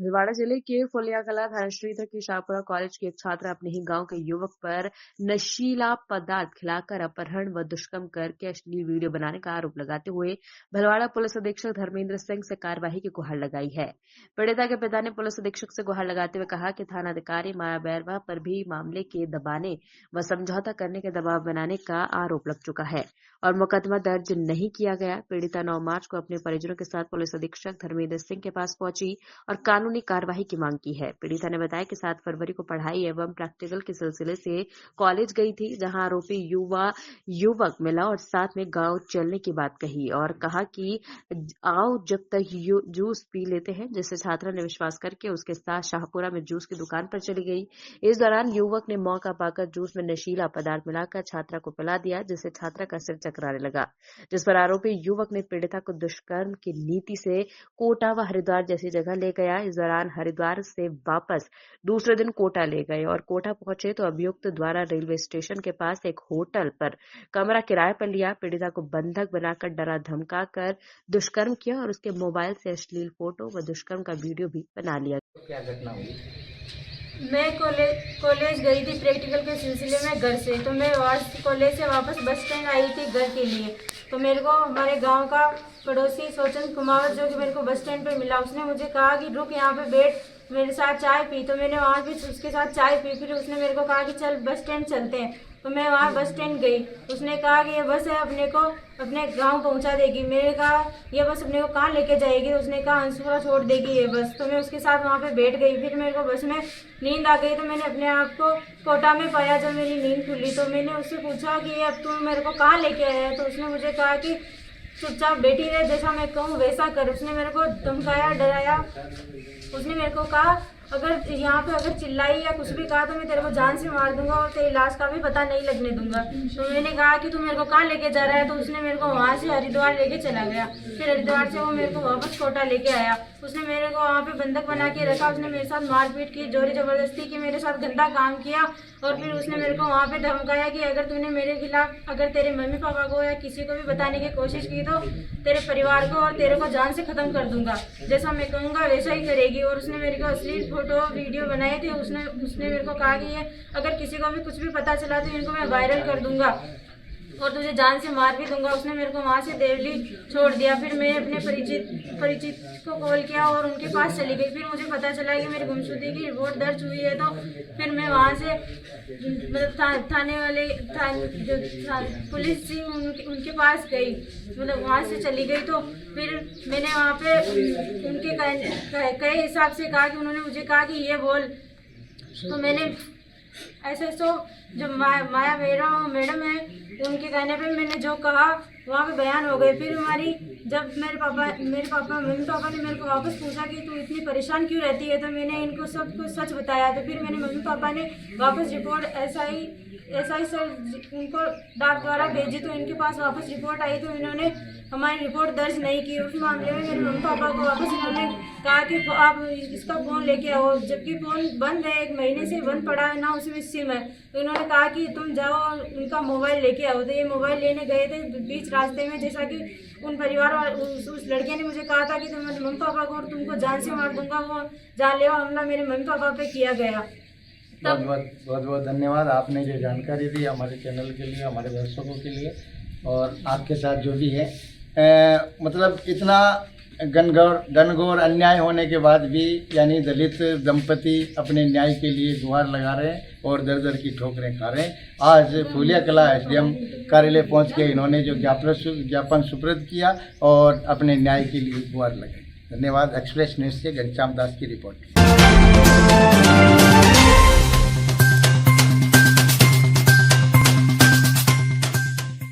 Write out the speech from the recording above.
भीलवाड़ा जिले के फुलियाकला थाना क्षेत्र की शाहपुरा कॉलेज की एक छात्रा अपने ही गांव के युवक पर नशीला पदार्थ खिलाकर अपहरण व दुष्कर्म करके अश्लील वीडियो बनाने का आरोप लगाते हुए भीलवाड़ा पुलिस अधीक्षक धर्मेंद्र सिंह से कार्रवाई की गुहार लगाई है। पीड़िता के पिता ने पुलिस अधीक्षक से गुहार लगाते हुए कहा कि थाना अधिकारी माया बैरवा पर भी मामले के दबाने व समझौता करने के दबाव बनाने का आरोप लग चुका है और मुकदमा दर्ज नहीं किया गया। पीड़िता 9 मार्च को अपने परिजनों के साथ पुलिस अधीक्षक धर्मेंद्र सिंह के पास पहुंची और कानूनी कार्रवाई की मांग की है। पीड़िता ने बताया कि 7 फरवरी को पढ़ाई एवं प्रैक्टिकल के सिलसिले से कॉलेज गई थी, जहां आरोपी युवक मिला और साथ में गांव चलने की बात कही और कहा कि आओ जब तक जूस पी लेते हैं, जिससे छात्रा ने विश्वास करके उसके साथ शाहपुरा में जूस की दुकान पर चली गई। इस दौरान युवक ने मौका पाकर जूस में नशीला पदार्थ मिलाकर छात्रा को पिला दिया, जिससे छात्रा का सिर चकराने लगा, जिस पर आरोपी युवक ने पीड़िता को दुष्कर्म की नीति से कोटा व हरिद्वार जैसी जगह ले गया। इस दौरान हरिद्वार से वापस दूसरे दिन कोटा ले गए और कोटा पहुंचे तो अभियुक्त द्वारा रेलवे स्टेशन के पास एक होटल पर कमरा किराए पर लिया। पीड़िता को बंधक बनाकर डरा धमका कर दुष्कर्म किया और उसके मोबाइल से अश्लील फोटो व दुष्कर्म का वीडियो भी बना लिया। क्या घटना हुई? मैं कॉलेज गई थी प्रैक्टिकल के सिलसिले में घर से, तो मैं कॉलेज से वापस बस स्टैंड आई थी घर के लिए। तो मेरे को हमारे गांव का पड़ोसी सोचन कुमावत जो कि मेरे को बस स्टैंड पे मिला, उसने मुझे कहा कि रुक यहाँ पे बैठ, मेरे साथ चाय पी। तो मैंने वहाँ भी उसके साथ चाय पी। फिर उसने मेरे को कहा कि चल बस स्टैंड चलते हैं। तो मैं वहाँ बस स्टैंड गई। उसने कहा कि ये बस है अपने को अपने गांव पहुँचा देगी। मैंने कहा ये बस अपने को कहाँ लेके जाएगी? तो उसने कहा हंसपुरा छोड़ देगी ये बस। तो मैं उसके साथ वहाँ पे बैठ गई। फिर मेरे को बस में नींद आ गई, तो मैंने अपने आप को कोटा में पाया। जब मेरी नींद खुली तो मैंने उससे पूछा कि अब तुम मेरे को कहाँ लेके आया है? तो उसने मुझे कहा कि चुपचाप बैठी रहे, जैसा मैं कहूँ वैसा कर। उसने मेरे को धमकाया, डराया। उसने मेरे को कहा अगर यहाँ पे अगर चिल्लाई या कुछ भी कहा तो मैं तेरे को जान से मार दूंगा और तेरी लाश का भी पता नहीं लगने दूंगा। तो मैंने कहा कि तू मेरे को कहाँ लेके जा रहा है? तो उसने मेरे को वहाँ से हरिद्वार लेके चला गया। फिर हरिद्वार से वो मेरे को वापस कोटा लेके आया। उसने मेरे को वहाँ पे बंधक बना के रखा। उसने मेरे साथ मारपीट की, जोरी जबरदस्ती की, मेरे साथ गंदा काम किया। और फिर उसने मेरे को वहाँ पे धमकाया कि अगर तूने मेरे खिलाफ अगर तेरे मम्मी पापा को या किसी को भी बताने की कोशिश की तो तेरे परिवार को और तेरे को जान से खत्म कर दूंगा, जैसा मैं कहूँगा वैसा ही करेगी। और उसने मेरे को अश्लील फोटो वीडियो बनाए थे। उसने मेरे को कहा कि ये अगर किसी को भी कुछ भी पता चला तो इनको मैं वायरल कर दूंगा और तुझे जान से मार भी दूंगा। उसने मेरे को वहाँ से देवली छोड़ दिया। फिर मैं अपने परिचित को कॉल किया और उनके पास चली गई। फिर मुझे पता चला कि मेरी गुमशुदगी की रिपोर्ट दर्ज हुई है। तो फिर मैं वहाँ से मतलब थाने वाले जो पुलिस थी उनके पास गई, मतलब वहाँ से चली गई। तो फिर मैंने वहाँ पे उनके कहे हिसाब से कहा कि उन्होंने मुझे कहा कि ये बोल। तो मैंने ऐसे तो जो माया बेरा मैडम है उनके कहने पे मैंने जो कहा वहाँ पे बयान हो गए। फिर जब मेरे मम्मी पापा ने मेरे को वापस पूछा कि तू इतनी परेशान क्यों रहती है, तो मैंने इनको सब कुछ सच बताया। तो फिर मेरे मम्मी पापा ने वापस रिपोर्ट एसआई सर उनको डाक द्वारा भेजी। तो इनके पास वापस रिपोर्ट आई तो इन्होंने हमारी रिपोर्ट दर्ज नहीं की। उस मामले में मेरे मम्मी पापा को वापस इन्होंने कहा कि आप इसका फ़ोन लेके आओ, जबकि फ़ोन बंद है, 1 महीने से बंद पड़ा है ना, उसमें सिम है। तो इन्होंने कहा कि तुम जाओ उनका मोबाइल लेके आओ। तो ये मोबाइल लेने गए थे बीच रास्ते में, जैसा कि उन परिवार और उस लड़के ने मुझे कहा था कि तुम मेरे मम्मी पापा को और तुमको जान से मार दूंगा। वो जानलेवा हमला मेरे मम्मी पापा पे किया गया। बहुत धन्यवाद, आपने जो जानकारी दी हमारे चैनल के लिए, हमारे दर्शकों के लिए। और आपके साथ जो भी है मतलब इतना घनघोर अन्याय होने के बाद भी यानी दलित दंपति अपने न्याय के लिए गुहार लगा रहे हैं और दर दर की ठोकरें खा रहे हैं। आज फुलियाकला एसडीएम कार्यालय पहुंच के इन्होंने जो ज्ञापन सुपुर्द किया और अपने न्याय के लिए गुहार लगाई। धन्यवाद। एक्सप्रेस न्यूज़ से घनश्याम दास की रिपोर्ट।